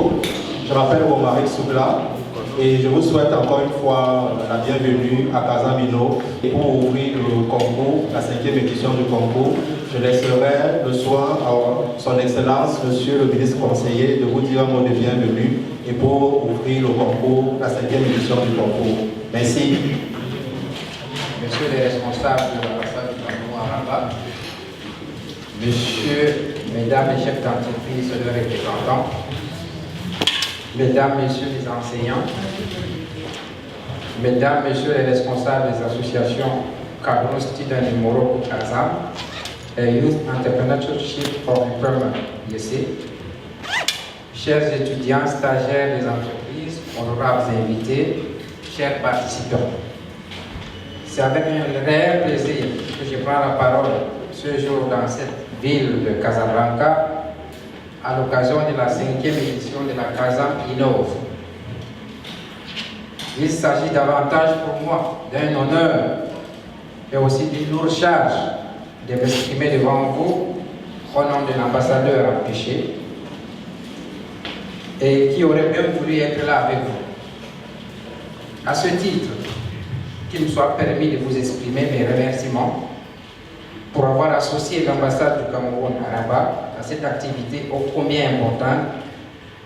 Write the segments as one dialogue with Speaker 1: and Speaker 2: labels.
Speaker 1: Bonjour, je m'appelle Romaric Sougla et je vous souhaite encore une fois la bienvenue à Casamino. Et pour ouvrir le concours, la 5e édition du concours, je laisserai le soin à son Excellence, Monsieur le ministre conseiller, de vous dire un mot de bienvenue et pour ouvrir le concours, la 5e édition du concours. Merci.
Speaker 2: Monsieur les responsables de l'ambassade du Cameroun à Rabat, Monsieur, Mesdames les chefs d'entreprise et leurs représentants, Mesdames, Messieurs les enseignants, Mesdames, Messieurs les responsables des associations Cameroun Student in Morocco, Kazam, et Youth Entrepreneurship for Employment, YESE, chers étudiants, stagiaires des entreprises, honorables invités, chers participants. C'est avec un réel plaisir que je prends la parole ce jour dans cette ville de Casablanca à l'occasion de la 5e édition de la Kazam Innove. Il s'agit davantage pour moi d'un honneur et aussi d'une lourde charge de m'exprimer devant vous au nom de l'ambassadeur empêché et qui aurait bien voulu être là avec vous. À ce titre, qu'il me soit permis de vous exprimer mes remerciements pour avoir associé l'ambassade du Cameroun à Rabat à cette activité ô combien importante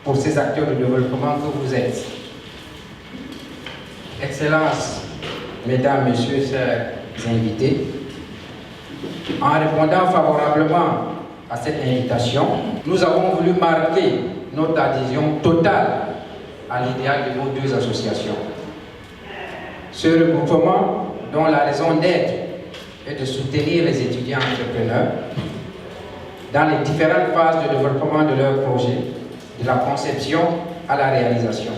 Speaker 2: pour ces acteurs de développement que vous êtes. Excellences, Mesdames, Messieurs, chers invités, en répondant favorablement à cette invitation, nous avons voulu marquer notre adhésion totale à l'idéal de nos deux associations. Ce regroupement, dont la raison d'être est de soutenir les étudiants entrepreneurs dans les différentes phases de développement de leurs projets, de la conception à la réalisation.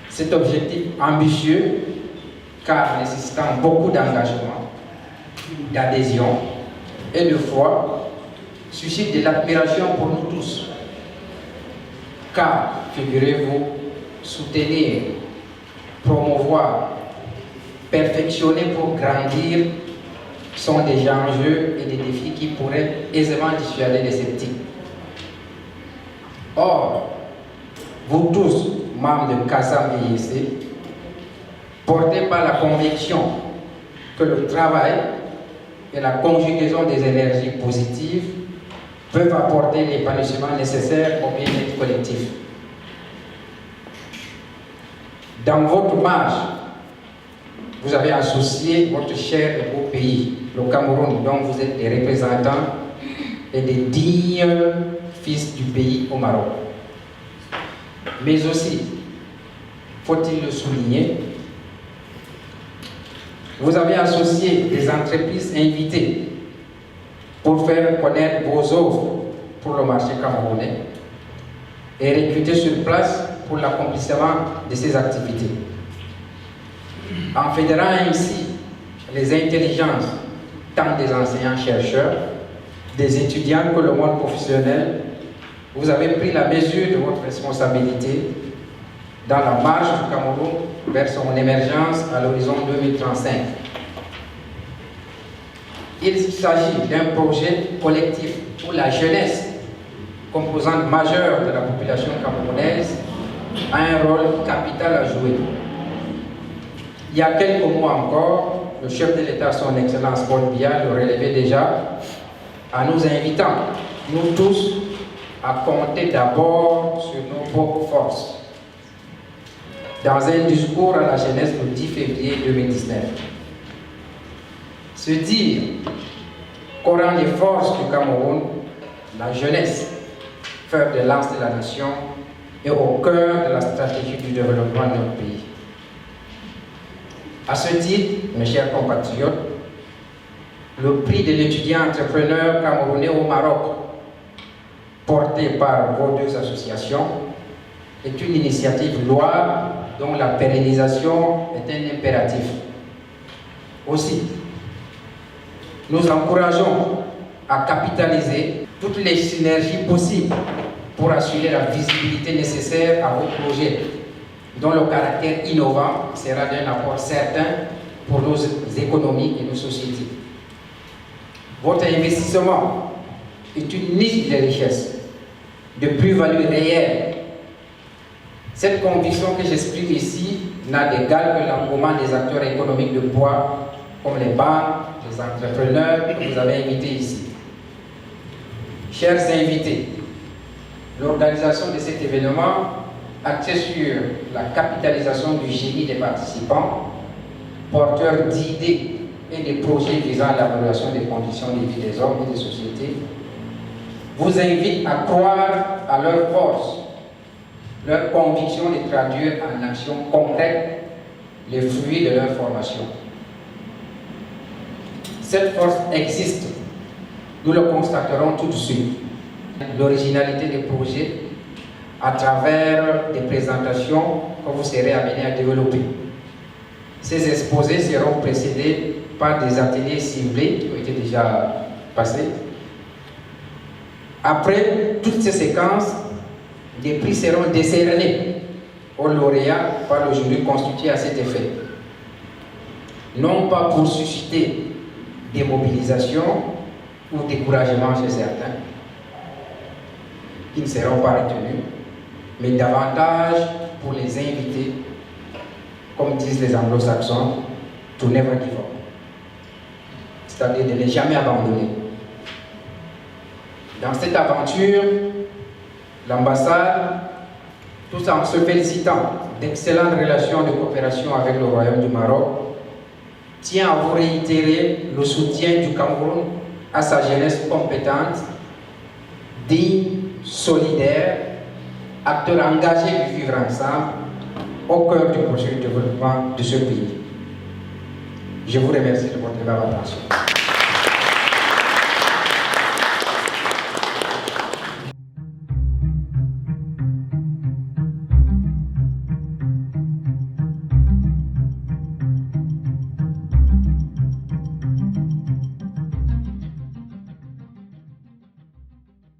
Speaker 2: Cet objectif ambitieux, car nécessitant beaucoup d'engagement, d'adhésion et de foi, suscite de l'admiration pour nous tous. Car, figurez-vous, soutenir, promouvoir, perfectionner pour grandir sont des enjeux et des défis qui pourraient aisément dissuader les sceptiques. Or, vous tous, membres de Kazam et YESE, portés par la conviction que le travail et la conjugaison des énergies positives peuvent apporter l'épanouissement nécessaire au bien-être collectif. Dans votre marche, vous avez associé votre cher et beau pays, le Cameroun, dont vous êtes des représentants et des dignes fils du pays au Maroc. Mais aussi, faut-il le souligner, vous avez associé des entreprises invitées pour faire connaître vos offres pour le marché camerounais et recruter sur place pour l'accomplissement de ces activités. En fédérant ainsi les intelligences tant des enseignants-chercheurs, des étudiants que le monde professionnel, vous avez pris la mesure de votre responsabilité dans la marche du Cameroun vers son émergence à l'horizon 2035. Il s'agit d'un projet collectif où la jeunesse, composante majeure de la population camerounaise, a un rôle capital à jouer. Il y a quelques mois encore, le chef de l'État, son Excellence Paul Biya, le relevait déjà en nous invitant, nous tous, à compter d'abord sur nos propres forces. Dans un discours à la jeunesse le 10 février 2019. Se dire qu'au rang des forces du Cameroun, la jeunesse, fer de lance de la nation, est au cœur de la stratégie du développement de notre pays. À ce titre, mes chers compatriotes, le prix de l'étudiant entrepreneur camerounais au Maroc, porté par vos deux associations, est une initiative louable dont la pérennisation est un impératif. Aussi, nous encourageons à capitaliser toutes les synergies possibles pour assurer la visibilité nécessaire à vos projets, dont le caractère innovant sera d'un apport certain pour nos économies et nos sociétés. Votre investissement est une niche de richesse de plus-value réelle. Cette conviction que j'exprime ici n'a d'égal que l'engouement des acteurs économiques de poids, comme les banques, les entrepreneurs que vous avez invités ici. Chers invités, l'organisation de cet événement, axée sur la capitalisation du génie des participants, porteurs d'idées et des projets visant à l'amélioration des conditions de vie des hommes et des sociétés, vous invite à croire à leur force, leur conviction de traduire en action concrète les fruits de leur formation. Cette force existe, nous le constaterons tout de suite. L'originalité des projets à travers des présentations que vous serez amenés à développer. Ces exposés seront précédés par des ateliers ciblés qui ont été déjà passés. Après toutes ces séquences, des prix seront décernés aux lauréats par le jury constitué à cet effet. Non pas pour susciter démobilisation ou découragement chez certains, qui ne seront pas retenus, mais davantage pour les inviter, comme disent les anglo-saxons, to never give up. C'est-à-dire de ne jamais abandonner. Dans cette aventure, l'ambassade, tout en se félicitant d'excellentes relations de coopération avec le Royaume du Maroc, tient à vous réitérer le soutien du Cameroun à sa jeunesse compétente, digne, solidaire, acteur engagé du vivre ensemble, au cœur du projet de développement de ce pays. Je vous remercie de votre attention.